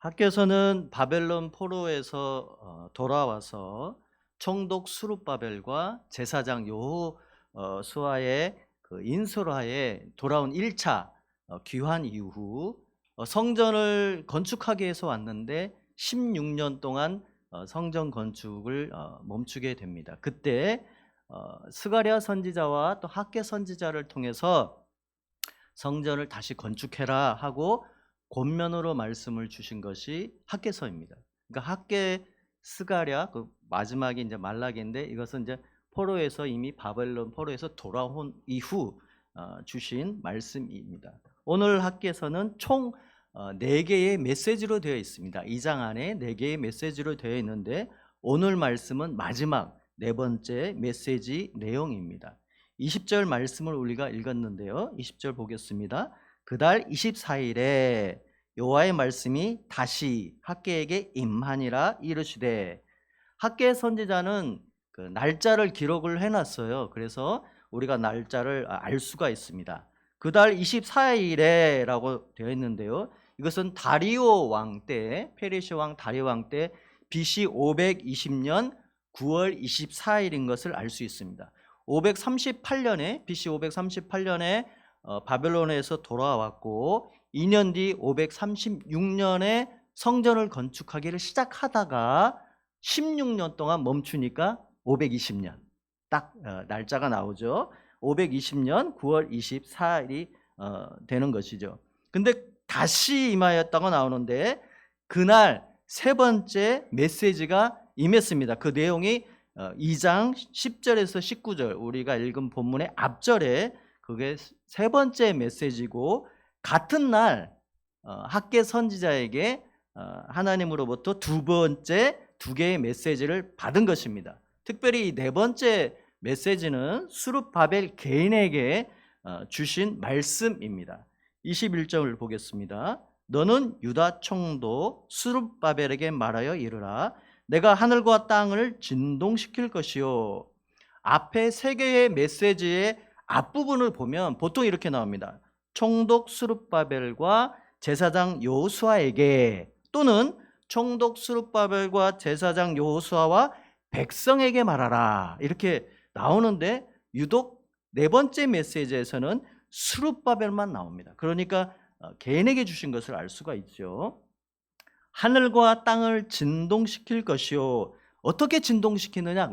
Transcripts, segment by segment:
학교에서는 바벨론 포로에서 돌아와서 총독 수룹바벨과 제사장 여호수아의 그 인솔하에 돌아온 1차 귀환 이후 성전을 건축하기 위해서 왔는데 16년 동안 성전 건축을 멈추게 됩니다. 그때 스가랴 선지자와 또 학개 선지자를 통해서 성전을 다시 건축해라 하고 권면으로 말씀을 주신 것이 학개서입니다. 그러니까 학개 스가랴 그 마지막에 이제 말라기인데 이것은 이제 포로에서 이미 바벨론 포로에서 돌아온 이후 주신 말씀입니다. 오늘 학개서는 총 4개의 메시지로 되어 있습니다. 2장 안에 4개의 메시지로 되어 있는데 오늘 말씀은 마지막 4번째 메시지 내용입니다. 20절 말씀을 우리가 읽었는데요. 20절 보겠습니다. 그달 24일에 여호와의 말씀이 다시 학개에게 임하니라 이르시되, 학개 선지자는 그 날짜를 기록을 해놨어요. 그래서 우리가 날짜를 알 수가 있습니다. 그달 24일에 라고 되어 있는데요. 이것은 다리오 왕 때, 페르시아 왕 다리오 왕 때 BC 520년 9월 24일인 것을 알 수 있습니다. 538년에 BC 538년에 바벨론에서 돌아왔고 2년 뒤 536년에 성전을 건축하기를 시작하다가 16년 동안 멈추니까 520년 딱 날짜가 나오죠. 520년 9월 24일이 되는 것이죠. 근데 다시 임하였다고 나오는데 그날 세 번째 메시지가 임했습니다. 그 내용이 2장 10절에서 19절 우리가 읽은 본문의 앞절에 그게 세 번째 메시지고, 같은 날 학개 선지자에게 하나님으로부터 두 개의 메시지를 받은 것입니다. 특별히 이 네 번째 메시지는 수룹바벨 개인에게 주신 말씀입니다. 21절을 보겠습니다. 너는 유다 총독 수룹바벨에게 말하여 이르라. 내가 하늘과 땅을 진동시킬 것이요. 앞에 세 개의 메시지의 앞부분을 보면 보통 이렇게 나옵니다. 총독 수룹바벨과 제사장 여호수아에게, 또는 총독 수룹바벨과 제사장 여호수아와 백성에게 말하라, 이렇게 나오는데 유독 네 번째 메시지에서는 수룹바벨만 나옵니다. 그러니까 개인에게 주신 것을 알 수가 있죠. 하늘과 땅을 진동시킬 것이요. 어떻게 진동시키느냐?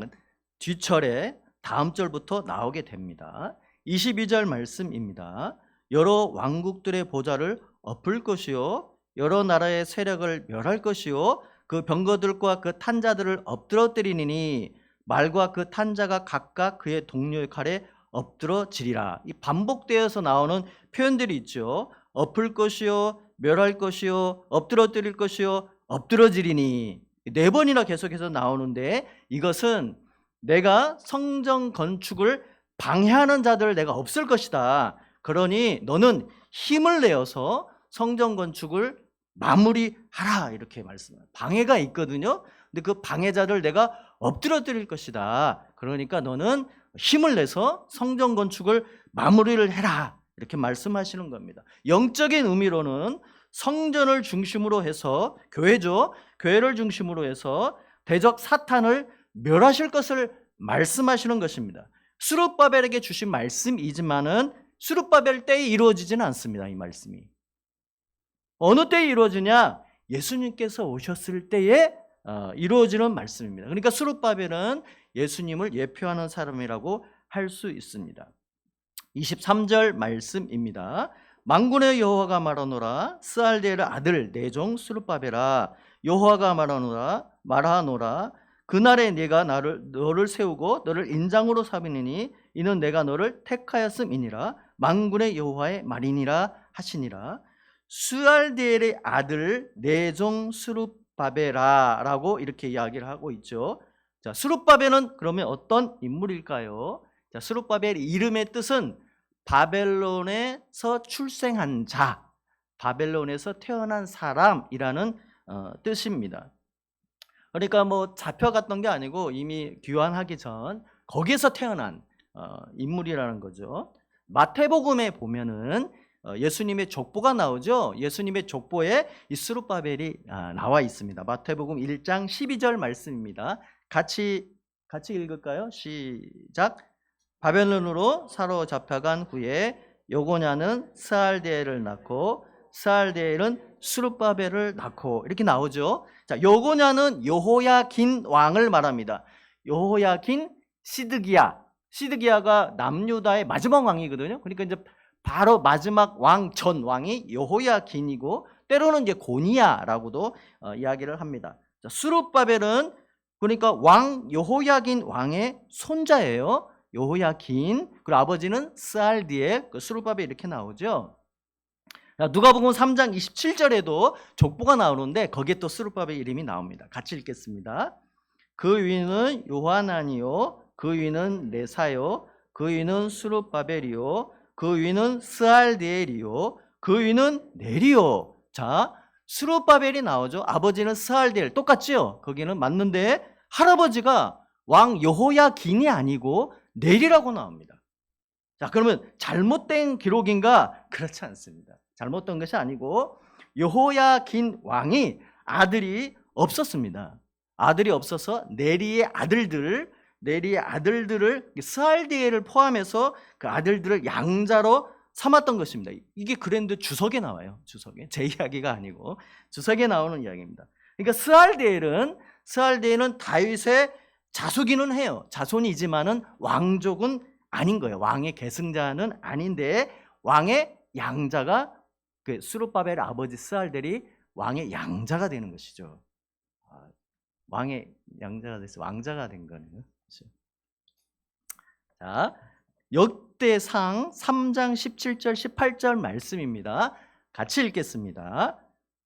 뒤철에 다음 절부터 나오게 됩니다. 22절 말씀입니다. 여러 왕국들의 보좌를 엎을 것이요, 여러 나라의 세력을 멸할 것이요, 그 병거들과 그 탄자들을 엎드러뜨리니 말과 그 탄자가 각각 그의 동료의 칼에 엎드러지리라. 이 반복되어서 나오는 표현들이 있죠. 엎을 것이요, 멸할 것이요, 엎드러뜨릴 것이요, 엎드러지리니, 네 번이나 계속해서 나오는데 이것은 내가 성전 건축을 방해하는 자들을 내가 없앨 것이다. 그러니 너는 힘을 내어서 성전 건축을 마무리하라, 이렇게 말씀해요. 방해가 있거든요. 근데 그 방해자를 내가 엎드러뜨릴 것이다. 그러니까 너는 힘을 내서 성전 건축을 마무리를 해라, 이렇게 말씀하시는 겁니다. 영적인 의미로는 성전을 중심으로 해서, 교회죠, 교회를 중심으로 해서 대적 사탄을 멸하실 것을 말씀하시는 것입니다. 수룹바벨에게 주신 말씀이지만은 수룹바벨 때에 이루어지지는 않습니다. 이 말씀이 어느 때에 이루어지냐? 예수님께서 오셨을 때에 이루어지는 말씀입니다. 그러니까 수룹바벨은 예수님을 예표하는 사람이라고 할 수 있습니다. 23절 말씀입니다. 만군의 여호와가 말하노라. 스알디엘의 아들 내 종 수룹바벨아, 여호와가 말하노라. 그날에 내가 너를 세우고 너를 인장으로 삼으리니 이는 내가 너를 택하였음이니라. 만군의 여호와의 말이니라 하시니라. 스알디엘의 아들 내 종 수룹바벨아라고 이렇게 이야기를 하고 있죠. 자, 수룹바벨은 그러면 어떤 인물일까요? 자, 수룹바벨의 이름의 뜻은 바벨론에서 출생한 자, 바벨론에서 태어난 사람이라는 뜻입니다. 그러니까 뭐 잡혀갔던 게 아니고 이미 귀환하기 전 거기에서 태어난 인물이라는 거죠. 마태복음에 보면은 예수님의 족보가 나오죠. 예수님의 족보에 이 스룹바벨이 나와 있습니다. 마태복음 1장 12절 말씀입니다. 같이 읽을까요? 시작. 바벨론으로 사로잡혀간 후에 요고냐는 스알디엘을 낳고 스알디엘은 스룹바벨을 낳고 이렇게 나오죠. 자, 요고냐는 여호야긴 왕을 말합니다. 여호야긴 시드기야가 남유다의 마지막 왕이거든요. 그러니까 이제 바로 마지막 왕 전 왕이 여호야긴이고 때로는 이제 고니야라고도 이야기를 합니다. 자, 스룹바벨은 그러니까 왕 여호야긴 왕의 손자예요. 여호야긴. 그리고 아버지는 스알디엘, 스룹바벨 이렇게 나오죠. 누가복음 3장 27절에도 족보가 나오는데 거기에 또 스룹바벨 이름이 나옵니다. 같이 읽겠습니다. 그 위는 요하나니요, 그 위는 레사요, 그 위는 스룹바벨이요, 그 위는 스알디엘이요, 그 위는 네리요. 자, 스룹바벨이 나오죠. 아버지는 스알디엘, 똑같죠? 거기는 맞는데 할아버지가 왕 여호야긴이 아니고 네리라고 나옵니다. 자, 그러면 잘못된 기록인가? 그렇지 않습니다. 잘못된 것이 아니고 여호야긴 왕이 아들이 없었습니다. 아들이 없어서 네리의 아들들을 스알디엘을 포함해서 그 아들들을 양자로 삼았던 것입니다. 이게 그랜드 주석에 나와요. 주석에. 제 이야기가 아니고 주석에 나오는 이야기입니다. 그러니까 스알디엘은 다윗의 자손이기는 해요. 자손이지만은 왕족은 아닌 거예요. 왕의 계승자는 아닌데 왕의 양자가 그 스룹바벨 아버지 스알디엘이 왕의 양자가 되는 것이죠. 왕의 양자가 돼서 왕자가 된 거네요. 자, 역대상 3장 17절 18절 말씀입니다. 같이 읽겠습니다.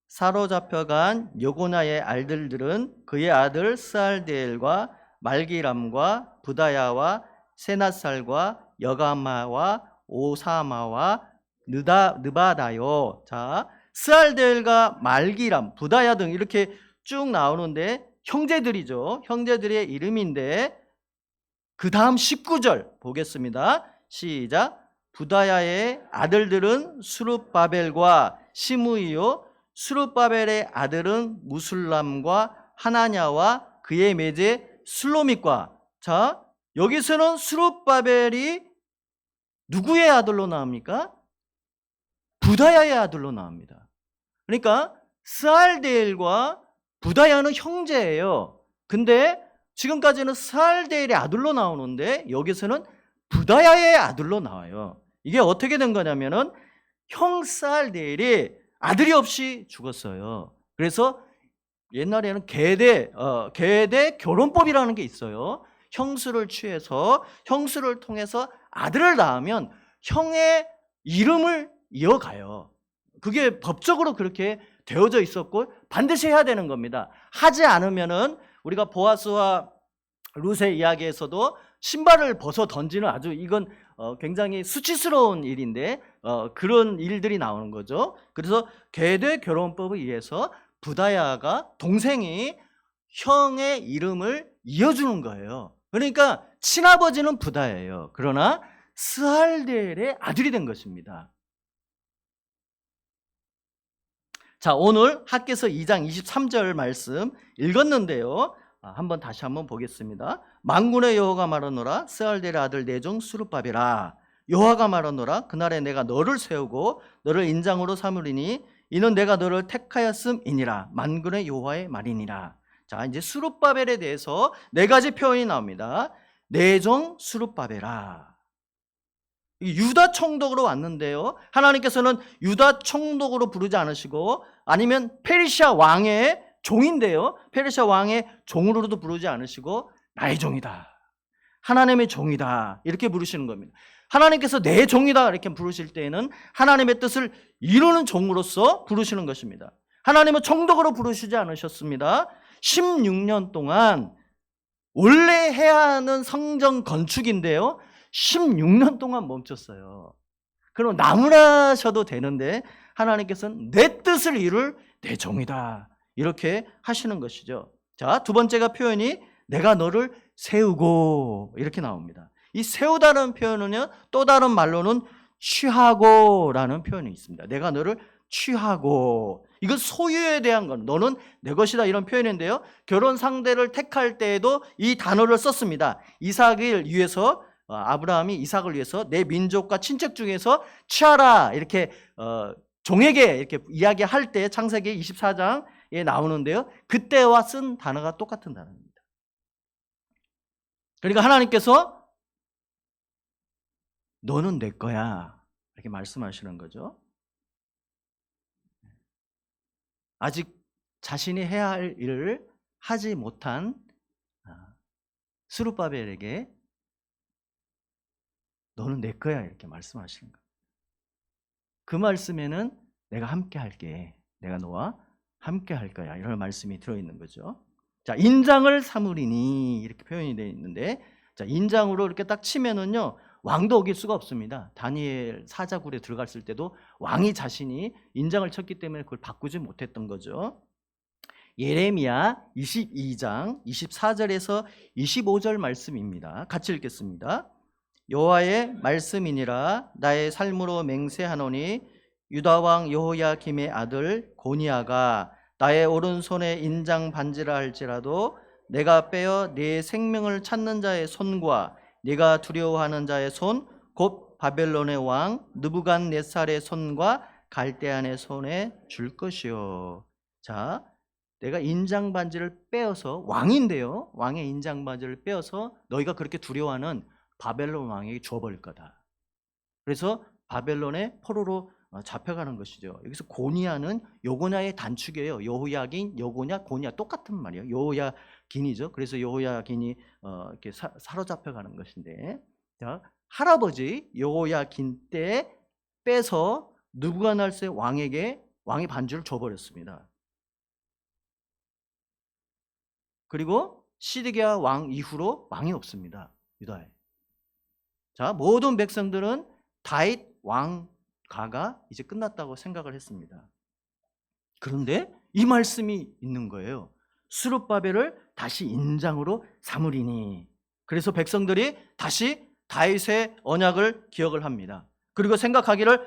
사로잡혀간 여고나의 아들들은 그의 아들 스알디엘과 말기람과 부다야와 세낫살과 여가마와 오사마와 느바다요. 자, 스알디엘과 말기람, 부다야 등 이렇게 쭉 나오는데 형제들이죠. 형제들의 이름인데 그 다음 19절 보겠습니다. 시작. 부다야의 아들들은 스룹바벨과 시므이요, 스룹바벨의 아들은 무술람과 하나냐와 그의 매제 슬로밋과. 자, 여기서는 스룹바벨이 누구의 아들로 나옵니까? 부다야의 아들로 나옵니다. 그러니까 스알디엘과 부다야는 형제예요. 근데 지금까지는 스알디엘의 아들로 나오는데 여기서는 부다야의 아들로 나와요. 이게 어떻게 된 거냐면은 형 스알디엘이 아들이 없이 죽었어요. 그래서 옛날에는 계대 결혼법이라는 게 있어요. 형수를 취해서 형수를 통해서 아들을 낳으면 형의 이름을 이어가요. 그게 법적으로 그렇게 되어져 있었고 반드시 해야 되는 겁니다. 하지 않으면은 우리가 보아스와 룻의 이야기에서도 신발을 벗어 던지는 아주 이건 굉장히 수치스러운 일인데 그런 일들이 나오는 거죠. 그래서 계대 결혼법에 의해서 부다야가 동생이 형의 이름을 이어주는 거예요. 그러니까 친아버지는 부다야예요. 그러나 스알디엘의 아들이 된 것입니다. 자, 오늘 학개서 2장 23절 말씀 읽었는데요. 다시 한번 보겠습니다. 만군의 여호와가 말하노라 스알디엘의 아들 내 종 스룹바벨아, 여호와가 말하노라 그날에 내가 너를 세우고 너를 인장으로 삼으리니 이는 내가 너를 택하였음이니라. 만군의 여호와의 말이니라. 자, 이제 스룹바벨에 대해서 네 가지 표현이 나옵니다. 내 종 스룹바벨아. 유다 총독으로 왔는데요, 하나님께서는 유다 총독으로 부르지 않으시고 아니면 페르시아 왕의 종인데요, 페르시아 왕의 종으로도 부르지 않으시고 나의 종이다, 하나님의 종이다 이렇게 부르시는 겁니다. 하나님께서 내 종이다 이렇게 부르실 때에는 하나님의 뜻을 이루는 종으로서 부르시는 것입니다. 하나님은 총독으로 부르시지 않으셨습니다. 16년 동안 원래 해야 하는 성전 건축인데요 16년 동안 멈췄어요. 그럼 나무라셔도 되는데 하나님께서는 내 뜻을 이룰 내 종이다 이렇게 하시는 것이죠. 자, 두 번째가 표현이 내가 너를 세우고 이렇게 나옵니다. 이 세우다는 표현은요 또 다른 말로는 취하고라는 표현이 있습니다. 내가 너를 취하고, 이건 소유에 대한 건 너는 내 것이다 이런 표현인데요. 결혼 상대를 택할 때에도 이 단어를 썼습니다. 이삭을 위해서 아브라함이 이삭을 위해서 내 민족과 친척 중에서 취하라 이렇게 종에게 이렇게 이야기할 때 창세기 24장에 나오는데요. 그때와 쓴 단어가 똑같은 단어입니다. 그러니까 하나님께서 너는 내 거야 이렇게 말씀하시는 거죠. 아직 자신이 해야 할 일을 하지 못한 스룹바벨에게 너는 내 거야 이렇게 말씀하시는 거예요. 그 말씀에는 내가 함께 할게, 내가 너와 함께 할 거야 이런 말씀이 들어있는 거죠. 자, 인장을 삼으리니 이렇게 표현이 되어 있는데, 자, 인장으로 이렇게 딱 치면은요 왕도 어길 수가 없습니다. 다니엘 사자굴에 들어갔을 때도 왕이 자신이 인장을 쳤기 때문에 그걸 바꾸지 못했던 거죠. 예레미야 22장 24절에서 25절 말씀입니다. 같이 읽겠습니다. 여호와의 말씀이니라. 나의 삶으로 맹세하노니 유다 왕 여호야김의 아들 고니야가 나의 오른손에 인장 반지라 할지라도 내가 빼어 네 생명을 찾는 자의 손과 네가 두려워하는 자의 손 곧 바벨론의 왕 느부갓네살의 손과 갈대안의 손에 줄 것이요. 자, 내가 인장 반지를 빼어서, 왕인데요, 왕의 인장 반지를 빼어서 너희가 그렇게 두려워하는 바벨론 왕에게 줘버릴 거다. 그래서 바벨론의 포로로 잡혀가는 것이죠. 여기서 고니야는 여고냐의 단축이에요. 여호야긴, 여고냐, 고니야 똑같은 말이에요. 여호야긴이죠. 그래서 여호야긴이 이렇게 사로잡혀가는 것인데, 자, 할아버지 여호야긴 때 빼서 느부갓네살 왕에게 왕의 반주를 줘버렸습니다. 그리고 시드기야 왕 이후로 왕이 없습니다, 유다에. 자, 모든 백성들은 다윗 왕가가 이제 끝났다고 생각을 했습니다. 그런데 이 말씀이 있는 거예요. 스룹바벨을 다시 인장으로 삼으리니. 그래서 백성들이 다시 다윗의 언약을 기억을 합니다. 그리고 생각하기를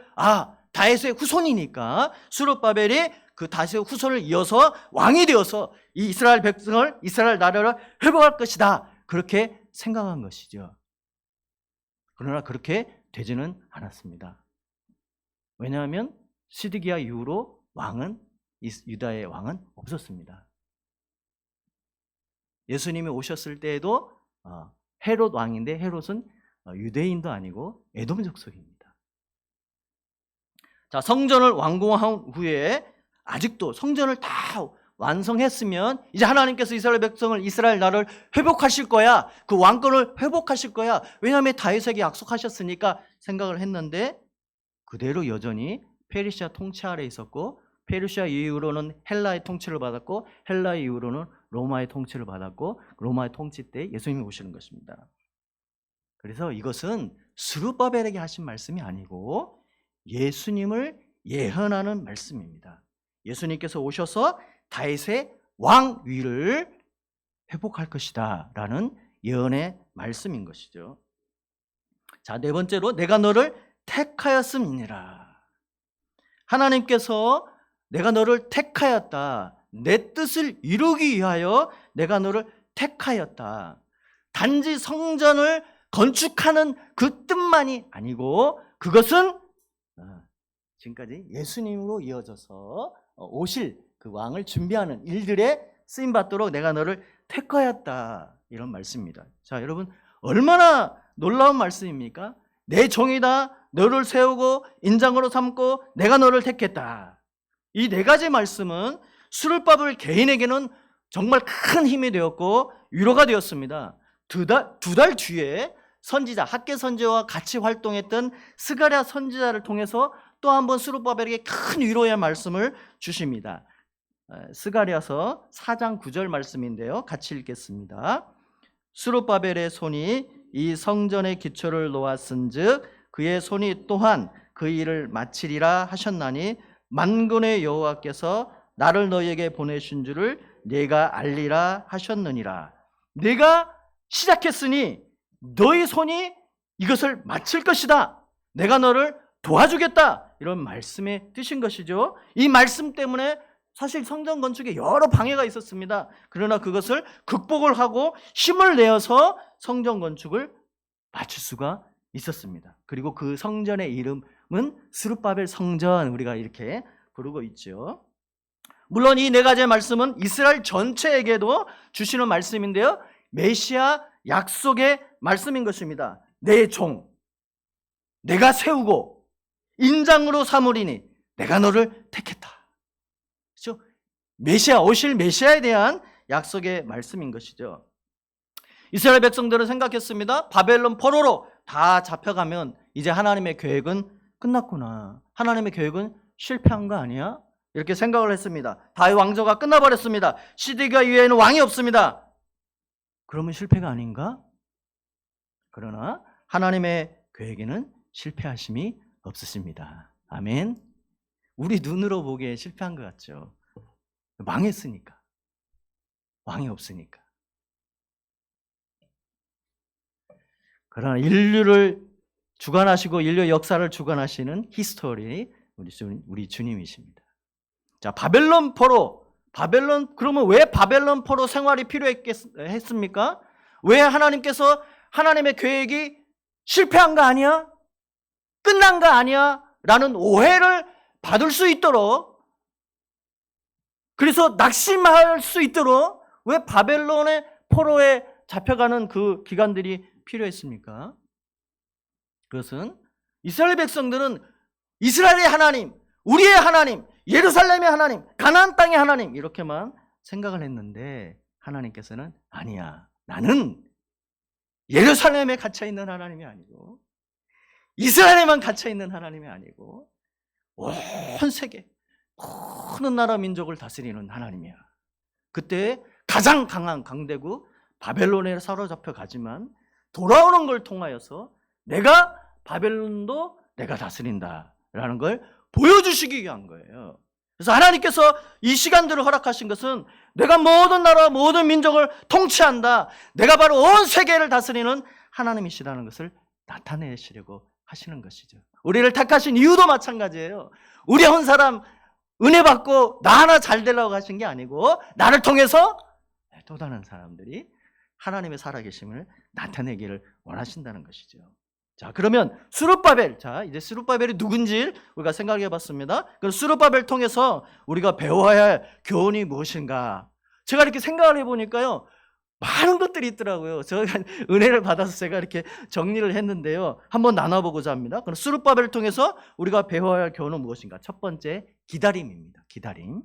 다윗의 후손이니까 스룹바벨이 그 다윗의 후손을 이어서 왕이 되어서 이 이스라엘 백성을, 이스라엘 나라를 회복할 것이다, 그렇게 생각한 것이죠. 그러나 그렇게 되지는 않았습니다. 왜냐하면 시드기야 이후로 유다의 왕은 없었습니다. 예수님이 오셨을 때에도 헤롯 왕인데, 헤롯은 유대인도 아니고 에돔 족속입니다. 자, 성전을 완공한 후에 아직도 성전을 다 완성했으면 이제 하나님께서 이스라엘 백성을, 이스라엘 나라를 회복하실 거야, 그 왕권을 회복하실 거야, 왜냐하면 다윗에게 약속하셨으니까 생각을 했는데, 그대로 여전히 페르시아 통치 아래 있었고, 페르시아 이후로는 헬라의 통치를 받았고, 헬라 이후로는 로마의 통치를 받았고, 로마의 통치 때 예수님이 오시는 것입니다. 그래서 이것은 스룹바벨에게 하신 말씀이 아니고 예수님을 예언하는 말씀입니다. 예수님께서 오셔서 다윗의 왕위를 회복할 것이다 라는 예언의 말씀인 것이죠. 자, 네 번째로 내가 너를 택하였음이니라. 하나님께서 내가 너를 택하였다, 내 뜻을 이루기 위하여 내가 너를 택하였다. 단지 성전을 건축하는 그 뜻만이 아니고, 그것은 지금까지 예수님으로 이어져서 오실 그 왕을 준비하는 일들에 쓰임받도록 내가 너를 택하였다, 이런 말씀입니다. 자, 여러분, 얼마나 놀라운 말씀입니까? 내 종이다, 너를 세우고 인장으로 삼고 내가 너를 택했다. 이 네 가지 말씀은 스룹바벨 개인에게는 정말 큰 힘이 되었고 위로가 되었습니다. 두 달 뒤에 선지자, 학개 선지자와 같이 활동했던 스가랴 선지자를 통해서 또 한 번 스룹바벨에게 큰 위로의 말씀을 주십니다. 스가랴서 4장 9절 말씀인데요, 같이 읽겠습니다. 스룹바벨의 손이 이 성전의 기초를 놓았은즉 그의 손이 또한 그 일을 마치리라 하셨나니 만군의 여호와께서 나를 너희에게 보내신 줄을 네가 알리라 하셨느니라. 내가 시작했으니 너희 손이 이것을 마칠 것이다. 내가 너를 도와주겠다. 이런 말씀의 뜻인 것이죠. 이 말씀 때문에 사실 성전 건축에 여러 방해가 있었습니다. 그러나 그것을 극복을 하고 힘을 내어서 성전 건축을 마칠 수가 있었습니다. 그리고 그 성전의 이름은 스룹바벨 성전, 우리가 이렇게 부르고 있죠. 물론 이 네 가지의 말씀은 이스라엘 전체에게도 주시는 말씀인데요, 메시아 약속의 말씀인 것입니다. 내 종 내가 세우고 인장으로 삼으리니 내가 너를 택했다. 그렇죠? 메시아, 오실 메시아에 대한 약속의 말씀인 것이죠. 이스라엘 백성들은 생각했습니다. 바벨론 포로로 다 잡혀가면 이제 하나님의 계획은 끝났구나. 하나님의 계획은 실패한 거 아니야? 이렇게 생각을 했습니다. 다윗 왕조가 끝나버렸습니다. 시드기야 이외에는 왕이 없습니다. 그러면 실패가 아닌가? 그러나 하나님의 계획에는 실패하심이 없으십니다. 아멘. 우리 눈으로 보기에 실패한 것 같죠. 망했으니까. 왕이 없으니까. 그러나 인류를 주관하시고 인류 역사를 주관하시는 히스토리, 우리 주님이십니다. 자, 바벨론 포로. 그러면 왜 바벨론 포로 생활이 필요했습니까? 왜 하나님께서 하나님의 계획이 실패한 거 아니야? 끝난 거 아니야? 라는 오해를 받을 수 있도록, 그래서 낙심할 수 있도록 왜 바벨론의 포로에 잡혀가는 그 기간들이 필요했습니까? 그것은 이스라엘 백성들은 이스라엘의 하나님, 우리의 하나님, 예루살렘의 하나님, 가나안 땅의 하나님 이렇게만 생각을 했는데 하나님께서는 아니야, 나는 예루살렘에 갇혀있는 하나님이 아니고 이스라엘에만 갇혀있는 하나님이 아니고 온 세계 모든 나라 민족을 다스리는 하나님이야. 그때 가장 강한 강대국 바벨론에 사로잡혀 가지만 돌아오는 걸 통하여서 내가 바벨론도 내가 다스린다라는 걸 보여주시기 위한 거예요. 그래서 하나님께서 이 시간들을 허락하신 것은 내가 모든 나라 모든 민족을 통치한다, 내가 바로 온 세계를 다스리는 하나님이시라는 것을 나타내시려고 하시는 것이죠. 우리를 택하신 이유도 마찬가지예요. 우리 한 사람 은혜 받고 나 하나 잘 되려고 하신 게 아니고 나를 통해서 또 다른 사람들이 하나님의 살아계심을 나타내기를 원하신다는 것이죠. 자, 그러면 스룹바벨, 자, 이제 스룹바벨이 누군지 우리가 생각해 봤습니다. 그럼 스룹바벨 통해서 우리가 배워야 할 교훈이 무엇인가? 제가 이렇게 생각을 해 보니까요, 많은 것들이 있더라고요. 제가 은혜를 받아서 제가 이렇게 정리를 했는데요, 한번 나눠보고자 합니다. 그럼 스룹바벨을 통해서 우리가 배워야 할 교훈은 무엇인가? 첫 번째, 기다림입니다. 기다림.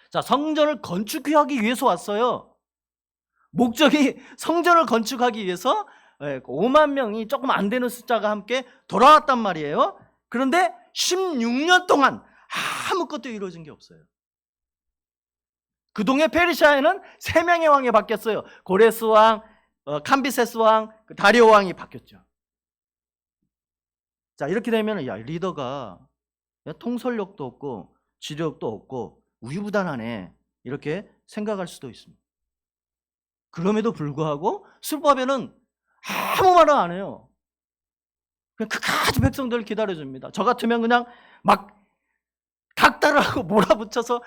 자, 성전을 건축하기 위해서 왔어요. 목적이 성전을 건축하기 위해서 5만 명이 조금 안 되는 숫자가 함께 돌아왔단 말이에요. 그런데 16년 동안 아무것도 이루어진 게 없어요. 그 동네 페르시아에는 3명의 왕이 바뀌었어요. 고레스 왕, 캄비세스 왕, 다리오 왕이 바뀌었죠. 자, 이렇게 되면 야, 리더가 통솔력도 없고 지력도 없고 우유부단하네, 이렇게 생각할 수도 있습니다. 그럼에도 불구하고 스룹바벨은 아무 말을 안 해요. 그냥 끝까지 백성들을 기다려줍니다. 저 같으면 그냥 막 닥달을 하고 몰아붙여서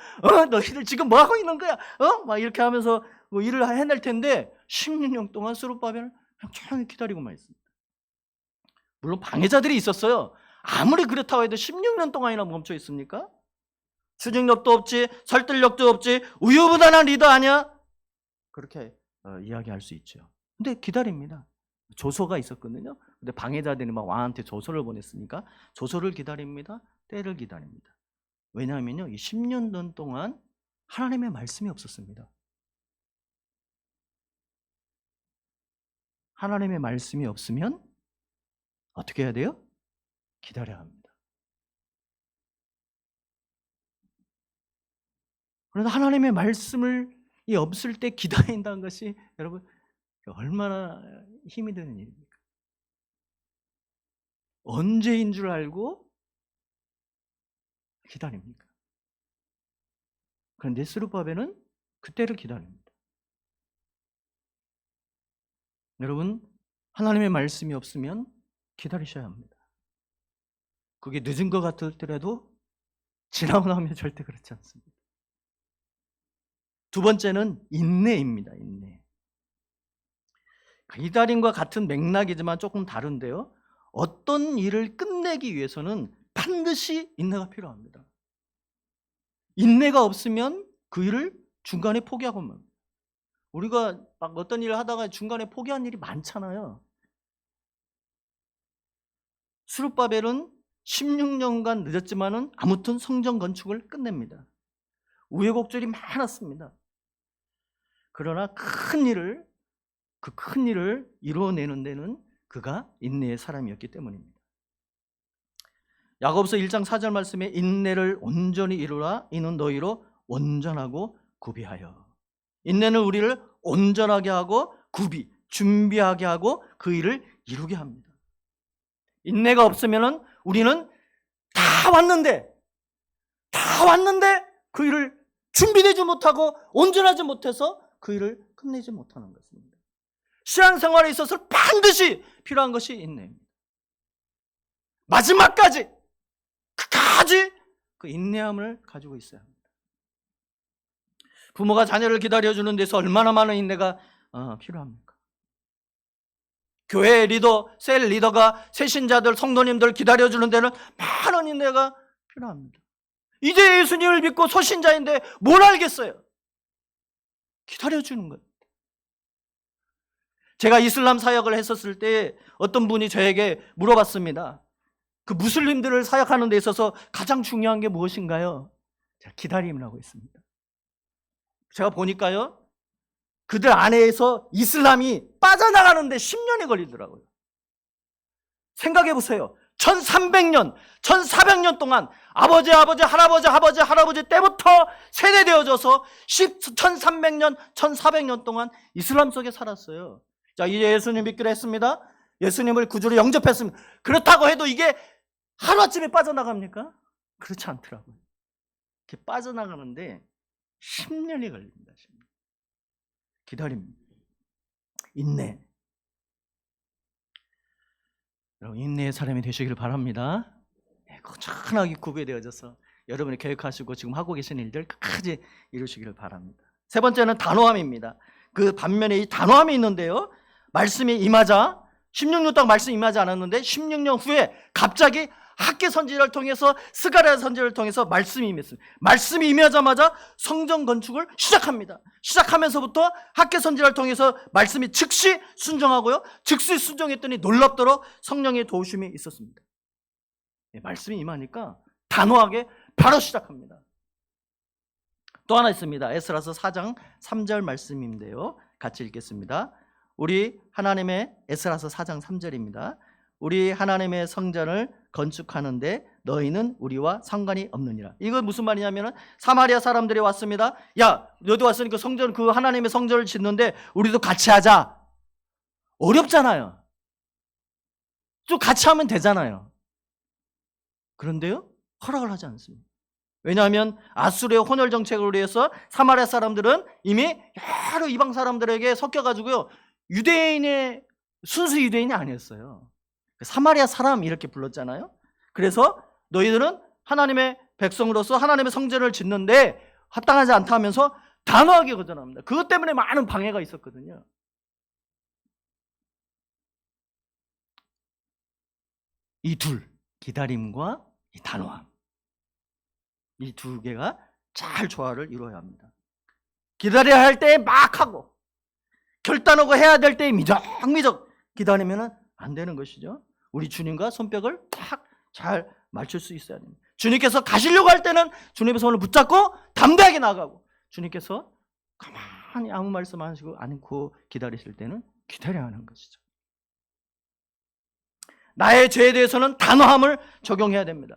너희들 지금 뭐 하고 있는 거야? 막 이렇게 하면서 뭐 일을 해낼 텐데 16년 동안 스룹바벨은 그냥 조용히 기다리고만 있습니다. 물론 방해자들이 있었어요. 아무리 그렇다고 해도 16년 동안이나 멈춰 있습니까? 추진력도 없지, 설득력도 없지, 우유부단한 리더 아니야? 그렇게 이야기할 수 있죠. 근데 기다립니다. 조서가 있었거든요. 근데 방해자들이 막 왕한테 조서를 보냈으니까 조서를 기다립니다. 때를 기다립니다. 왜냐하면요, 이 10년 동안 하나님의 말씀이 없었습니다. 하나님의 말씀이 없으면 어떻게 해야 돼요? 기다려야 합니다. 그런데 하나님의 말씀이 없을 때 기다린다는 것이 여러분 얼마나 힘이 드는 일입니까? 언제인 줄 알고 기다립니까? 그런데 스룹바벨은 그때를 기다립니다. 여러분, 하나님의 말씀이 없으면 기다리셔야 합니다. 그게 늦은 것 같더라도 지나고 나면 절대 그렇지 않습니다. 두 번째는 인내입니다. 인내. 기다림과 같은 맥락이지만 조금 다른데요. 어떤 일을 끝내기 위해서는 반드시 인내가 필요합니다. 인내가 없으면 그 일을 중간에 포기하고 맙니다. 우리가 막 어떤 일을 하다가 중간에 포기한 일이 많잖아요. 스룹바벨은 16년간 늦었지만은 아무튼 성전 건축을 끝냅니다. 우여곡절이 많았습니다. 그러나 그 큰 일을 이루어내는 데는 그가 인내의 사람이었기 때문입니다. 야고보서 1장 4절 말씀에 인내를 온전히 이루라. 이는 너희로 온전하고 구비하여. 인내는 우리를 온전하게 하고 준비하게 하고 그 일을 이루게 합니다. 인내가 없으면 우리는 다 왔는데 그 일을 준비되지 못하고 온전하지 못해서 그 일을 끝내지 못하는 것입니다. 신앙생활에 있어서 반드시 필요한 것이 인내입니다. 마지막까지 끝까지 그 인내함을 가지고 있어야 합니다. 부모가 자녀를 기다려주는 데서 얼마나 많은 인내가 필요합니까? 교회 리더, 셀 리더가 새신자들, 성도님들 기다려주는 데는 많은 인내가 필요합니다. 이제 예수님을 믿고 소신자인데 뭘 알겠어요? 기다려주는 거예요. 제가 이슬람 사역을 했었을 때 어떤 분이 저에게 물어봤습니다. 그 무슬림들을 사역하는 데 있어서 가장 중요한 게 무엇인가요? 제가 기다림이라고 했습니다. 제가 보니까요, 그들 안에서 이슬람이 빠져나가는데 10년이 걸리더라고요. 생각해 보세요. 1300년, 1400년 동안 아버지, 할아버지 때부터 세대되어져서 1300년, 1400년 동안 이슬람 속에 살았어요. 자, 이제 예수님 믿기로 했습니다. 예수님을 구주로 영접했습니다. 그렇다고 해도 이게 하루아침에 빠져나갑니까? 그렇지 않더라고요. 이렇게 빠져나가는데 10년이 걸립니다. 10년. 기다립니다. 인내. 여러분, 인내의 사람이 되시길 바랍니다. 꾸준하게 구비되어져서 여러분이 계획하시고 지금 하고 계신 일들 끝까지 이루시기를 바랍니다. 세 번째는 단호함입니다. 그 반면에 이 단호함이 있는데요, 말씀이 임하자 16년 동안 말씀이 임하지 않았는데 16년 후에 갑자기 학개 선지자를 통해서 스가랴 선지자를 통해서 말씀이 임했습니다. 말씀이 임하자마자 성전 건축을 시작합니다. 시작하면서부터 학개 선지자를 통해서 말씀이 즉시 순종하고요, 즉시 순종했더니 놀랍도록 성령의 도우심이 있었습니다. 말씀이 임하니까 단호하게 바로 시작합니다. 또 하나 있습니다. 에스라서 4장 3절 말씀인데요, 같이 읽겠습니다. 우리 하나님의 에스라서 4장 3절입니다. 우리 하나님의 성전을 건축하는데 너희는 우리와 상관이 없느니라. 이거 무슨 말이냐면 사마리아 사람들이 왔습니다. 야, 너도 왔으니까 그 하나님의 성전을 짓는데 우리도 같이 하자. 어렵잖아요. 좀 같이 하면 되잖아요. 그런데요, 허락을 하지 않습니다. 왜냐하면 아수르의 혼혈 정책을 위해서 사마리아 사람들은 이미 여러 이방 사람들에게 섞여가지고요, 순수 유대인이 아니었어요. 사마리아 사람 이렇게 불렀잖아요. 그래서 너희들은 하나님의 백성으로서 하나님의 성전을 짓는데 합당하지 않다 하면서 단호하게 거절합니다. 그것 때문에 많은 방해가 있었거든요. 이 기다림과 이 단호함, 이 두 개가 잘 조화를 이루어야 합니다. 기다려야 할 때 막 하고 결단하고 해야 될 때 미적미적 기다리면 안 되는 것이죠. 우리 주님과 손뼉을 딱 잘 맞출 수 있어야 됩니다. 주님께서 가시려고 할 때는 주님의 손을 붙잡고 담대하게 나가고, 주님께서 가만히 아무 말씀 안 하시고 않고 기다리실 때는 기다려야 하는 것이죠. 나의 죄에 대해서는 단호함을 적용해야 됩니다.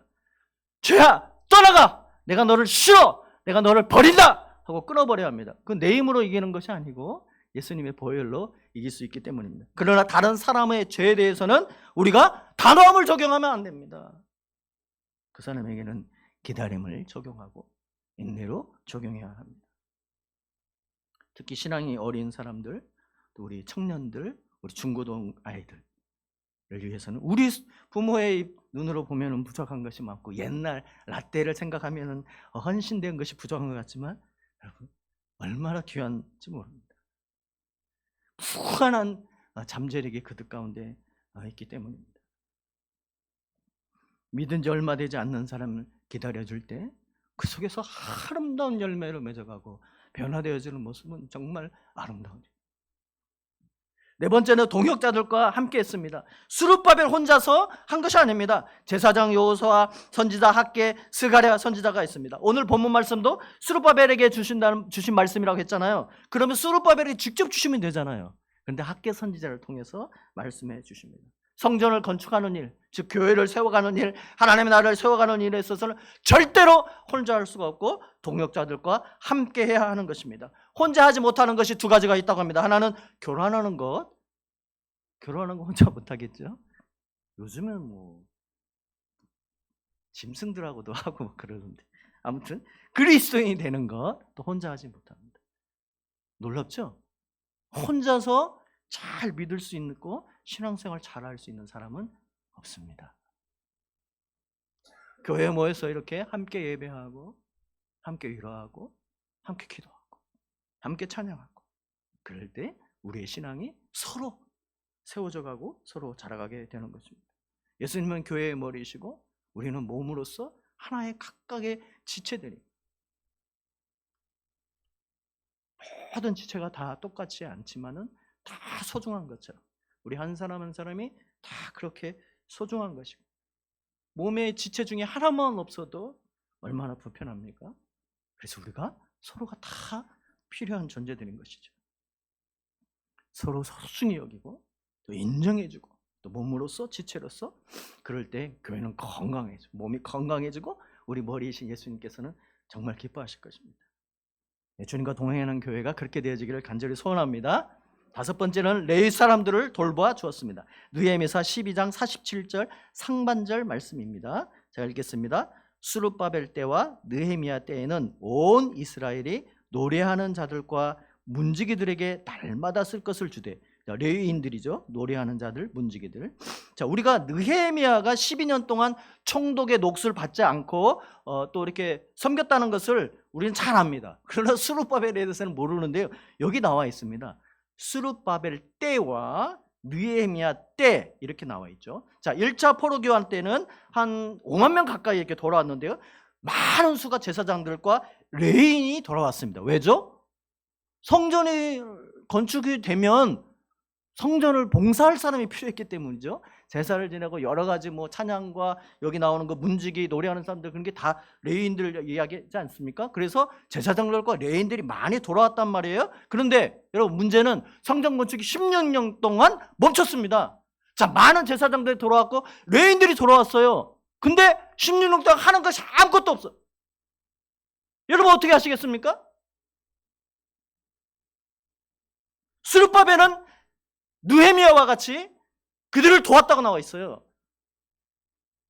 죄야, 떠나가! 내가 너를 싫어! 내가 너를 버린다! 하고 끊어버려야 합니다. 그건 내 힘으로 이기는 것이 아니고 예수님의 보혈로 이길 수 있기 때문입니다. 그러나 다른 사람의 죄에 대해서는 우리가 단호함을 적용하면 안 됩니다. 그 사람에게는 기다림을 적용하고 인내로 적용해야 합니다. 특히 신앙이 어린 사람들, 또 우리 청년들, 우리 중고등 아이들, 위해서는 우리 부모의 눈으로 보면은 부족한 것이 많고 옛날 라떼를 생각하면은 헌신된 것이 부족한 것 같지만 여러분 얼마나 귀한지 모릅니다. 무한한 잠재력이 그들 가운데 있기 때문입니다. 믿은 지 얼마 되지 않는 사람을 기다려줄 때 그 속에서 아름다운 열매를 맺어가고 변화되어지는 모습은 정말 아름다워요. 네 번째는 동역자들과 함께 했습니다. 스룹바벨 혼자서 한 것이 아닙니다. 제사장 여호수아, 선지자 학개, 스가랴 선지자가 있습니다. 오늘 본문 말씀도 스룹바벨에게 주신 말씀이라고 했잖아요. 그러면 스룹바벨이 직접 주시면 되잖아요. 그런데 학개 선지자를 통해서 말씀해 주십니다. 성전을 건축하는 일, 즉 교회를 세워가는 일, 하나님의 나라를 세워가는 일에 있어서는 절대로 혼자 할 수가 없고 동역자들과 함께 해야 하는 것입니다. 혼자 하지 못하는 것이 두 가지가 있다고 합니다. 하나는 교란하는 것. 결혼하는 거 혼자 못하겠죠? 요즘은 뭐 짐승들하고도 하고 그러는데 아무튼 그리스도인이 되는 것 또 혼자 하지 못합니다. 놀랍죠? 혼자서 잘 믿을 수 있고 신앙생활 잘 할 수 있는 사람은 없습니다. 교회에 모여서 이렇게 함께 예배하고 함께 위로하고 함께 기도하고 함께 찬양하고 그럴 때 우리의 신앙이 서로 세워져 가고 서로 자라가게 되는 것입니다. 예수님은 교회의 머리이시고 우리는 몸으로서 하나의 각각의 지체들이 모든 지체가 다 똑같지 않지만은 다 소중한 것처럼 우리 한 사람 한 사람이 다 그렇게 소중한 것이고 몸의 지체 중에 하나만 없어도 얼마나 불편합니까? 그래서 우리가 서로가 다 필요한 존재들인 것이죠. 서로 소중히 여기고 또 인정해주고 또 몸으로서 지체로서 그럴 때 교회는 건강해지고 몸이 건강해지고 우리 머리이신 예수님께서는 정말 기뻐하실 것입니다. 주님과 동행하는 교회가 그렇게 되어지기를 간절히 소원합니다. 다섯 번째는 레위 사람들을 돌보아 주었습니다. 느헤미야 12장 47절 상반절 말씀입니다. 제가 읽겠습니다. 스룹바벨 때와 느헤미야 때에는 온 이스라엘이 노래하는 자들과 문지기들에게 날마다 쓸 것을 주되, 레위인들이죠. 노래하는 자들, 문지기들. 자, 우리가 느헤미야가 12년 동안 총독의 녹수를 받지 않고 또 이렇게 섬겼다는 것을 우리는 잘 압니다. 그러나 스룹바벨에 대해서는 모르는데요. 여기 나와 있습니다. 스룹바벨 때와 느헤미야 때 이렇게 나와 있죠. 자, 1차 포로 교환 때는 한 5만 명 가까이 이렇게 돌아왔는데요. 많은 수가 제사장들과 레위인이 돌아왔습니다. 왜죠? 성전이 건축이 되면 성전을 봉사할 사람이 필요했기 때문이죠. 제사를 지내고 여러 가지 뭐 찬양과 여기 나오는 거 문지기 노래하는 사람들 그런 게 다 레위인들 이야기하지 않습니까? 그래서 제사장들과 레위인들이 많이 돌아왔단 말이에요. 그런데 여러분 문제는 성전 건축이 16년 동안 멈췄습니다. 자, 많은 제사장들이 돌아왔고 레위인들이 돌아왔어요. 근데 16년 동안 하는 것이 아무것도 없어. 여러분 어떻게 하시겠습니까? 스룹바벨은 느헤미야와 같이 그들을 도왔다고 나와 있어요.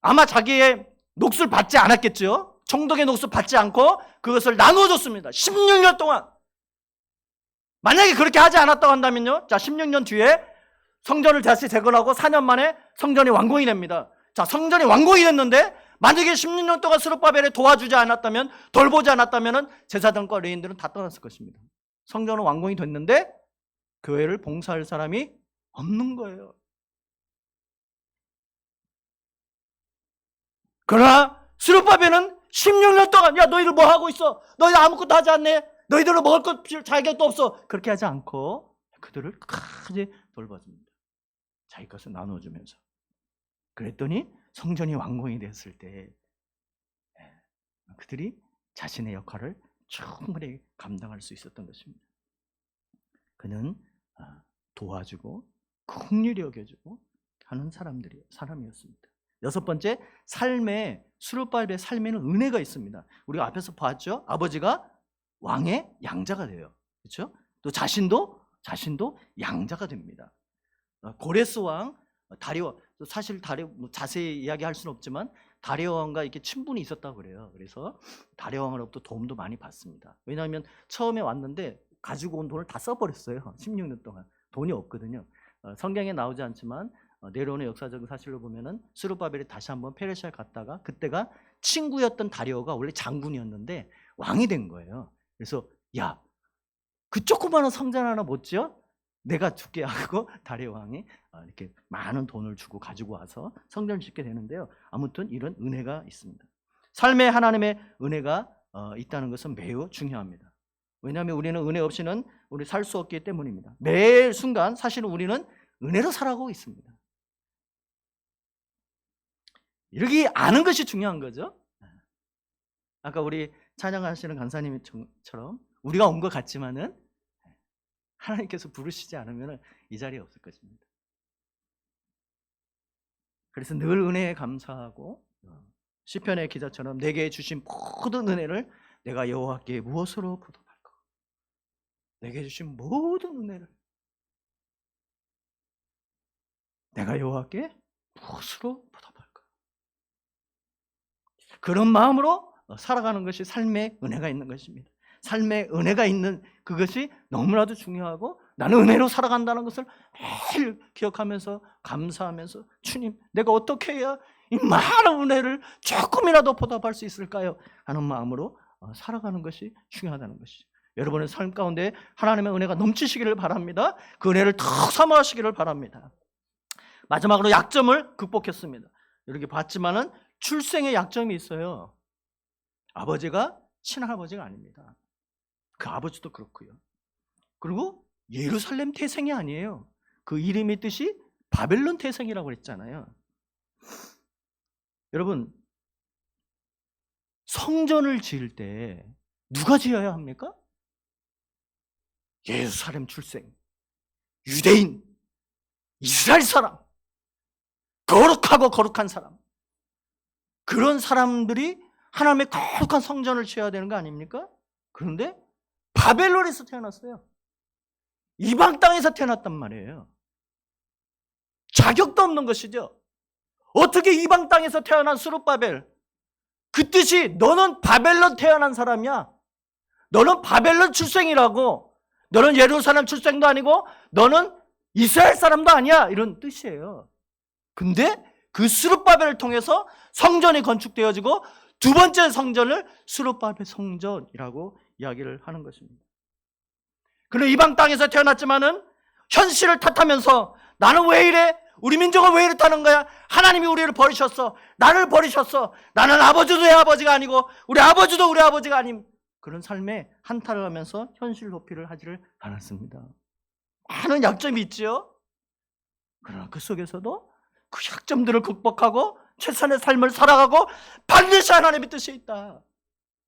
아마 자기의 녹수를 받지 않았겠죠. 총독의 녹수 받지 않고 그것을 나누어줬습니다. 16년 동안. 만약에 그렇게 하지 않았다고 한다면요, 자, 16년 뒤에 성전을 다시 재건하고 4년 만에 성전이 완공이 됩니다. 자, 성전이 완공이 됐는데 만약에 16년 동안 스룹바벨에 도와주지 않았다면, 돌보지 않았다면 제사장과 레위인들은 다 떠났을 것입니다. 성전은 완공이 됐는데 교회를 봉사할 사람이 없는 거예요. 그러나 스룹바벨은 16년 동안 야 너희들 뭐 하고 있어? 너희들 아무것도 하지 않네? 너희들은 먹을 것 자격도 없어. 그렇게 하지 않고 그들을 끝까지 돌봐줍니다. 자기 것을 나눠주면서. 그랬더니 성전이 완공이 됐을 때 그들이 자신의 역할을 충분히 감당할 수 있었던 것입니다. 그는 도와주고 긍휼히 여겨주고 하는 사람이었습니다. 여섯 번째, 스룹바벨의 삶에는 은혜가 있습니다. 우리가 앞에서 봤죠? 아버지가 왕의 양자가 돼요. 그렇죠? 또 자신도 양자가 됩니다. 고레스 왕 다리오, 사실 다리오 자세히 이야기할 수는 없지만 다리오 왕과 이렇게 친분이 있었다고 그래요. 그래서 다리오 왕으로부터 도움도 많이 받습니다. 왜냐하면 처음에 왔는데 가지고 온 돈을 다 써버렸어요. 16년 동안 돈이 없거든요. 성경에 나오지 않지만 내려오는 역사적인 사실로 보면은 스룹바벨이 다시 한번 페르시아에 갔다가 그때가 친구였던 다리오가 원래 장군이었는데 왕이 된 거예요. 그래서 야, 그 조그마한 성전 하나 못 지어? 내가 죽게 하고 다리오 왕이 이렇게 많은 돈을 주고 가지고 와서 성전을 짓게 되는데요. 아무튼 이런 은혜가 있습니다. 삶에 하나님의 은혜가 있다는 것은 매우 중요합니다. 왜냐하면 우리는 은혜 없이는 우리 살 수 없기 때문입니다. 매 순간 사실은 우리는 은혜로 살아가고 있습니다. 이렇게 아는 것이 중요한 거죠. 아까 우리 찬양하시는 간사님처럼 우리가 온 것 같지만은 하나님께서 부르시지 않으면 이 자리에 없을 것입니다. 그래서 늘 은혜에 감사하고 시편의 기자처럼 내게 주신 모든 은혜를 내가 여호와께 무엇으로 보답할까? 내게 주신 모든 은혜를 내가 여호와께 무엇으로 보답할까? 그런 마음으로 살아가는 것이 삶의 은혜가 있는 것입니다. 삶의 은혜가 있는 그것이 너무나도 중요하고 나는 은혜로 살아간다는 것을 매일 기억하면서 감사하면서 주님 내가 어떻게 해야 이 많은 은혜를 조금이라도 보답할 수 있을까요? 하는 마음으로 살아가는 것이 중요하다는 것이죠. 여러분의 삶 가운데 하나님의 은혜가 넘치시기를 바랍니다. 그 은혜를 더 사모하시기를 바랍니다. 마지막으로 약점을 극복했습니다. 이렇게 봤지만은 출생의 약점이 있어요. 아버지가 친할아버지가 아닙니다. 그 아버지도 그렇고요. 그리고 예루살렘 태생이 아니에요. 그 이름의 뜻이 바벨론 태생이라고 그랬잖아요. 여러분, 성전을 지을 때 누가 지어야 합니까? 예루살렘 출생, 유대인, 이스라엘 사람, 거룩하고 거룩한 사람, 그런 사람들이 하나님의 거룩한 성전을 지어야 되는 거 아닙니까? 그런데 바벨론에서 태어났어요. 이방 땅에서 태어났단 말이에요. 자격도 없는 것이죠. 어떻게 이방 땅에서 태어난 스룹바벨, 그 뜻이 너는 바벨론 태어난 사람이야. 너는 바벨론 출생이라고. 너는 예루살렘 출생도 아니고 너는 이스라엘 사람도 아니야. 이런 뜻이에요. 근데 그 스룹바벨을 통해서 성전이 건축되어지고 두 번째 성전을 스룹바벨 성전이라고 이야기를 하는 것입니다. 그는 이방 땅에서 태어났지만은 현실을 탓하면서 나는 왜 이래? 우리 민족은 왜 이렇다는 거야? 하나님이 우리를 버리셨어. 나를 버리셨어. 나는 아버지도 내 아버지가 아니고 우리 아버지도 우리 아버지가 아님. 그런 삶에 한탄을 하면서 현실 도피를 하지를 않았습니다. 많은 약점이 있지요. 그러나 그 속에서도 그 약점들을 극복하고 최선의 삶을 살아가고 반드시 하나님의 뜻이 있다.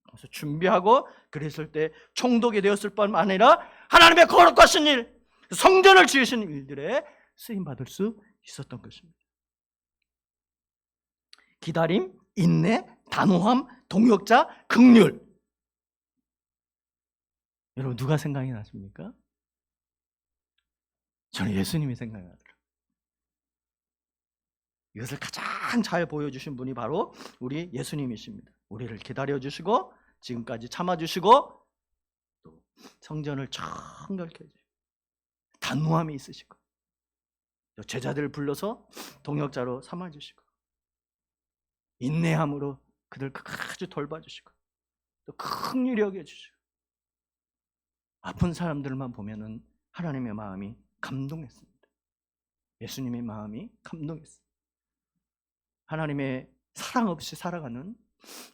그래서 준비하고 그랬을 때 총독이 되었을 뿐만 아니라 하나님의 거룩하신 일, 성전을 지으신 일들에 쓰임받을 수 있었던 것입니다. 기다림, 인내, 단호함, 동역자, 긍휼. 여러분 누가 생각이 나십니까? 저는 예수님이 생각이 나더라고요. 이것을 가장 잘 보여주신 분이 바로 우리 예수님이십니다. 우리를 기다려주시고 지금까지 참아주시고 또 성전을 청결케 해주시고 단호함이 있으시고 제자들을 불러서 동역자로 삼아주시고 인내함으로 그들 끝까지 돌봐주시고 또 긍휼히 여겨주시고 아픈 사람들만 보면은 하나님의 마음이 감동했습니다. 예수님의 마음이 감동했습니다. 하나님의 사랑 없이 살아가는,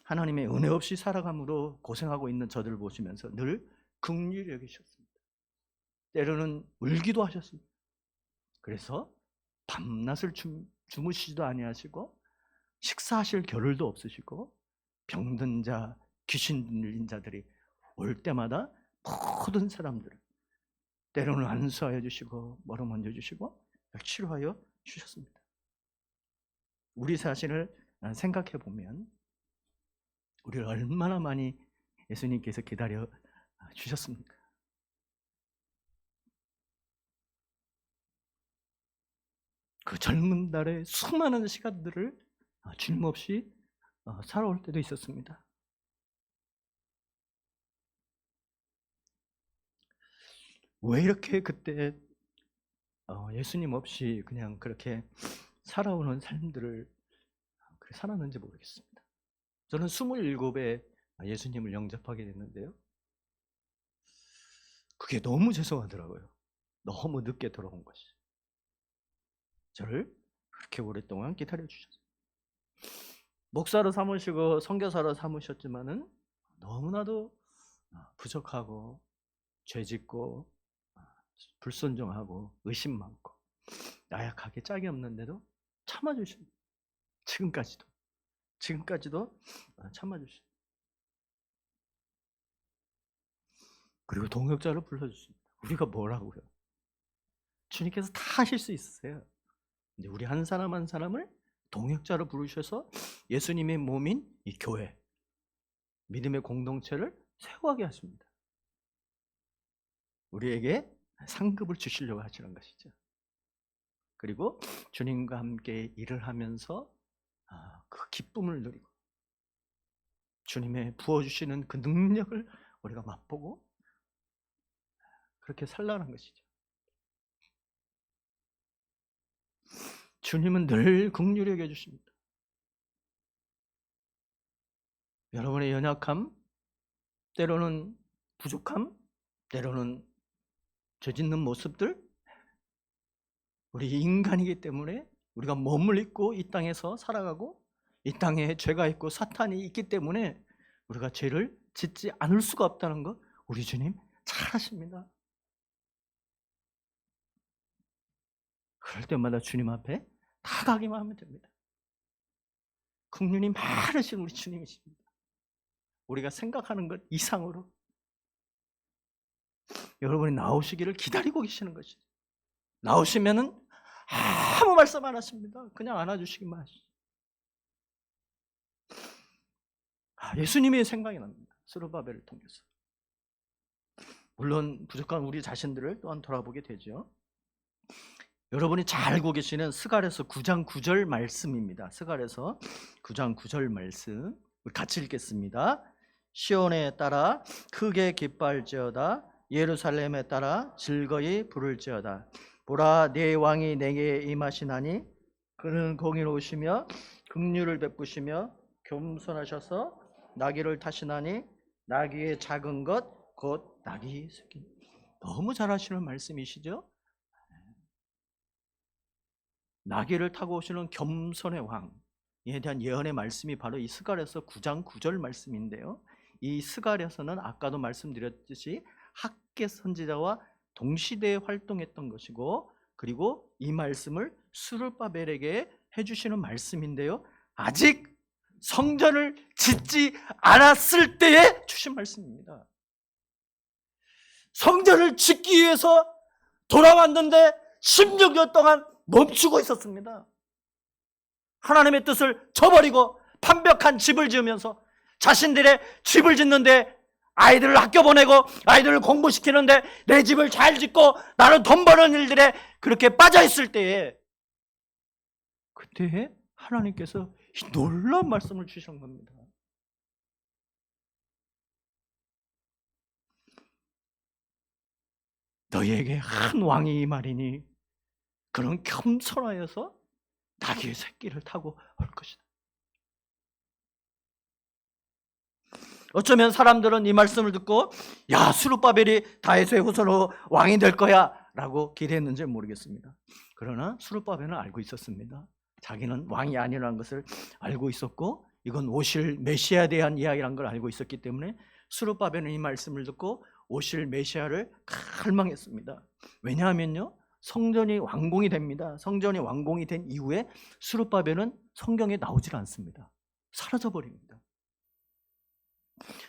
하나님의 은혜 없이 살아감으로 고생하고 있는 저들을 보시면서 늘 긍휼히 여기셨습니다. 때로는 울기도 하셨습니다. 그래서 밤낮을 주무시지도 아니하시고 식사하실 겨를도 없으시고 병든 자, 귀신 들린 자들이 올 때마다 모든 사람들을 때로는 안수하여 주시고 머리만져 주시고 치료하여 주셨습니다. 우리 자신을 생각해 보면 우리를 얼마나 많이 예수님께서 기다려 주셨습니까? 그 젊은 날의 수많은 시간들을 주님 없이 살아올 때도 있었습니다. 왜 이렇게 그때 예수님 없이 그냥 그렇게 살아오는 삶들을 살았는지 모르겠습니다. 저는 27에 예수님을 영접하게 됐는데요. 그게 너무 죄송하더라고요. 너무 늦게 돌아온 것이. 저를 그렇게 오랫동안 기다려주셨어요. 목사로 삼으시고 선교사로 삼으셨지만은 너무나도 부족하고 죄짓고 불순종하고 의심 많고 나약하게 짝이 없는데도 참아주십니다. 지금까지도 참아주십니다. 그리고 동역자를 불러주십니다. 우리가 뭐라고요? 주님께서 다 하실 수 있으세요. 근데 우리 한 사람 한 사람을 동역자로 부르셔서 예수님의 몸인 이 교회, 믿음의 공동체를 세워가게 하십니다. 우리에게 상급을 주시려고 하시는 것이죠. 그리고 주님과 함께 일을 하면서 그 기쁨을 누리고 주님의 부어주시는 그 능력을 우리가 맛보고 그렇게 살라는 것이죠. 주님은 늘 긍휼히 여겨 주십니다. 여러분의 연약함, 때로는 부족함, 때로는 죄짓는 모습들, 우리 인간이기 때문에 우리가 몸을 입고 이 땅에서 살아가고 이 땅에 죄가 있고 사탄이 있기 때문에 우리가 죄를 짓지 않을 수가 없다는 것 우리 주님 잘 아십니다. 그럴 때마다 주님 앞에 다 가기만 하면 됩니다. 긍휼이 많으신 우리 주님이십니다. 우리가 생각하는 것 이상으로 여러분이 나오시기를 기다리고 계시는 것이죠. 나오시면은 아무 말씀 안 하십니다. 그냥 안아주시기만 하시죠. 예수님의 생각이 납니다. 스룹바벨을 통해서. 물론 부족한 우리 자신들을 또한 돌아보게 되죠. 여러분이 잘 알고 계시는 스갈에서 9장 9절 말씀입니다. 스갈에서 9장 9절 말씀 같이 읽겠습니다. 시온에 따라 크게 기뻐할지어다. 예루살렘에 따라 즐거이 부를지어다. 보라, 내 왕이 내게 임하시나니 그는 공의로우시며 긍휼을 베푸시며 겸손하셔서 나귀를 타시나니 나귀의 작은 것 곧 나귀 새끼. 너무 잘 하시는 말씀이시죠? 나귀를 타고 오시는 겸손의 왕에 대한 예언의 말씀이 바로 이 스갈에서 9장 9절 말씀인데요. 이 스갈에서는 아까도 말씀드렸듯이 학개 선지자와 동시대에 활동했던 것이고, 그리고 이 말씀을 스룹바벨에게 해주시는 말씀인데요. 아직 성전을 짓지 않았을 때에 주신 말씀입니다. 성전을 짓기 위해서 돌아왔는데 16년 동안 멈추고 있었습니다. 하나님의 뜻을 저버리고 판벽한 집을 지으면서 자신들의 집을 짓는데 아이들을 학교 보내고 아이들을 공부시키는데 내 집을 잘 짓고 나는 돈 버는 일들에 그렇게 빠져 있을 때에 그때 하나님께서 이 놀라운 말씀을 주신 겁니다. 너희에게 한 왕이 임하리니 그는 겸손하여서 나귀의 새끼를 타고 올 것이다. 어쩌면 사람들은 이 말씀을 듣고 야, 스룹바벨이 다윗의 후손으로 왕이 될 거야 라고 기대했는지 모르겠습니다. 그러나 스룹바벨은 알고 있었습니다. 자기는 왕이 아니라는 것을 알고 있었고 이건 오실 메시아에 대한 이야기라는 걸 알고 있었기 때문에 스룹바벨은 이 말씀을 듣고 오실 메시아를 갈망했습니다. 왜냐하면요, 성전이 완공이 됩니다. 성전이 완공이 된 이후에 스룹바벨은 성경에 나오질 않습니다. 사라져버립니다.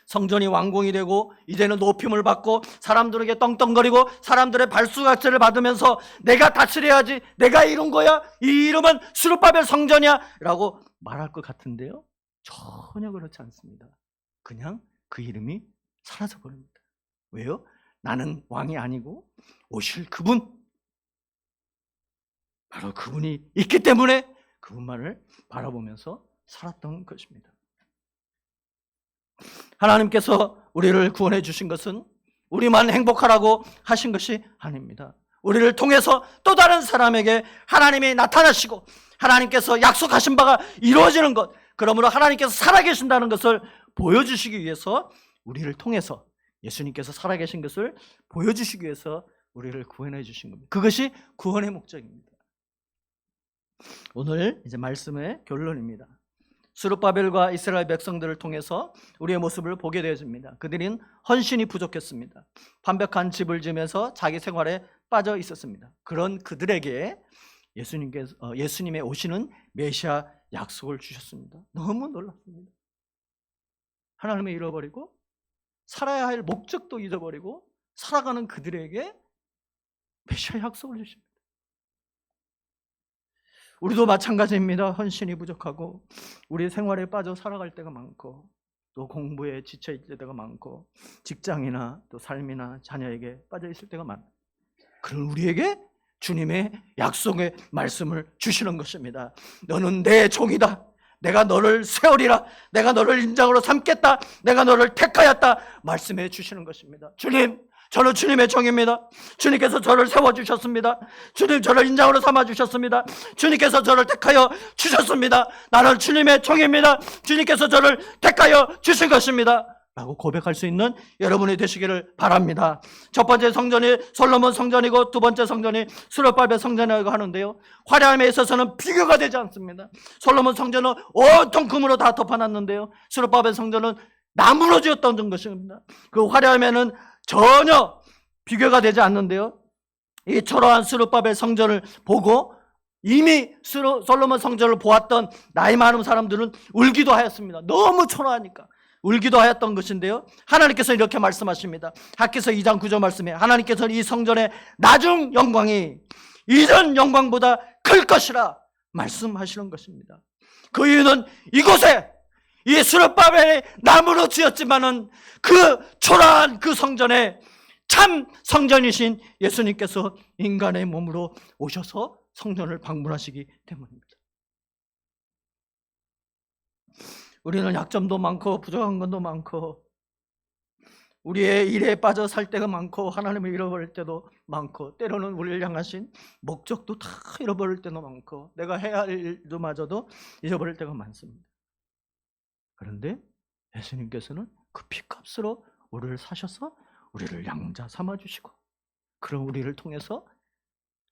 성전이 완공이 되고 이제는 높임을 받고 사람들에게 떵떵거리고 사람들의 발수각제를 받으면서 내가 다스려야지, 내가 이룬 거야, 이 이름은 스룹바벨 성전이야 라고 말할 것 같은데요, 전혀 그렇지 않습니다. 그냥 그 이름이 사라져버립니다. 왜요? 나는 왕이 아니고 오실 그분, 바로 그분이 있기 때문에 그분만을 바라보면서 살았던 것입니다. 하나님께서 우리를 구원해 주신 것은 우리만 행복하라고 하신 것이 아닙니다. 우리를 통해서 또 다른 사람에게 하나님이 나타나시고 하나님께서 약속하신 바가 이루어지는 것, 그러므로 하나님께서 살아계신다는 것을 보여주시기 위해서 우리를 통해서 예수님께서 살아계신 것을 보여주시기 위해서 우리를 구원해 주신 겁니다. 그것이 구원의 목적입니다. 오늘 이제 말씀의 결론입니다. 스룹바벨과 이스라엘 백성들을 통해서 우리의 모습을 보게 되어집니다. 그들은 헌신이 부족했습니다. 완벽한 집을 지으면서 자기 생활에 빠져 있었습니다. 그런 그들에게 예수님의 오시는 메시아 약속을 주셨습니다. 너무 놀랐습니다. 하나님을 잃어버리고 살아야 할 목적도 잊어버리고 살아가는 그들에게 메시아 약속을 주십니다. 우리도 마찬가지입니다. 헌신이 부족하고 우리 생활에 빠져 살아갈 때가 많고 또 공부에 지쳐 있을 때가 많고 직장이나 또 삶이나 자녀에게 빠져 있을 때가 많아요. 그런 우리에게 주님의 약속의 말씀을 주시는 것입니다. 너는 내 종이다. 내가 너를 세우리라. 내가 너를 인장으로 삼겠다. 내가 너를 택하였다. 말씀해 주시는 것입니다. 주님, 저는 주님의 종입니다. 주님께서 저를 세워주셨습니다. 주님, 저를 인장으로 삼아주셨습니다. 주님께서 저를 택하여 주셨습니다. 나는 주님의 종입니다. 주님께서 저를 택하여 주신 것입니다. 라고 고백할 수 있는 여러분이 되시기를 바랍니다. 첫 번째 성전이 솔로몬 성전이고 두 번째 성전이 스룹바벨 성전이라고 하는데요, 화려함에 있어서는 비교가 되지 않습니다. 솔로몬 성전은 온통 금으로 다 덮어놨는데요, 스룹바벨 성전은 나무로 지었던 것입니다. 그 화려함에는 전혀 비교가 되지 않는데요, 이 초라한 스룹바벨 성전을 보고 이미 솔로몬 성전을 보았던 나이 많은 사람들은 울기도 하였습니다. 너무 초라하니까 울기도 하였던 것인데요, 하나님께서 이렇게 말씀하십니다. 학개서 2장 9절 말씀에 하나님께서는 이 성전의 나중 영광이 이전 영광보다 클 것이라 말씀하시는 것입니다. 그 이유는 이곳에 이 스룹바벨이 나무로 지었지만은 그 초라한 그 성전에 참 성전이신 예수님께서 인간의 몸으로 오셔서 성전을 방문하시기 때문입니다. 우리는 약점도 많고 부족한 것도 많고 우리의 일에 빠져 살 때가 많고 하나님을 잃어버릴 때도 많고 때로는 우리를 향하신 목적도 다 잃어버릴 때도 많고 내가 해야 할 일도 마저도 잊어버릴 때가 많습니다. 그런데 예수님께서는 그 피값으로 우리를 사셔서 우리를 양자 삼아주시고 그런 우리를 통해서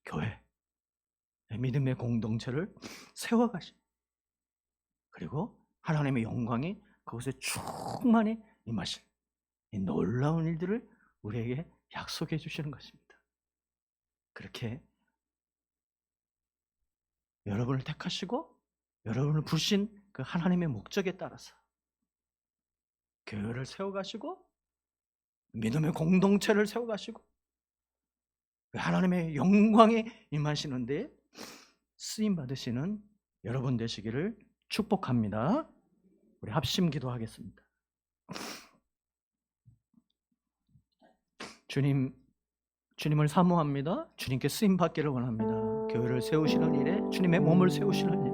교회, 믿음의 공동체를 세워가시고 그리고 하나님의 영광이 그곳에 충만히 임하실 이 놀라운 일들을 우리에게 약속해 주시는 것입니다. 그렇게 여러분을 택하시고 여러분을 부르신 그 하나님의 목적에 따라서 교회를 세워가시고 믿음의 공동체를 세워가시고 하나님의 영광이 임하시는데 쓰임 받으시는 여러분 되시기를 축복합니다. 우리 합심 기도하겠습니다. 주님을 사모합니다. 주님께 쓰임 받기를 원합니다. 교회를 세우시는 일에 주님의 몸을 세우시는 일,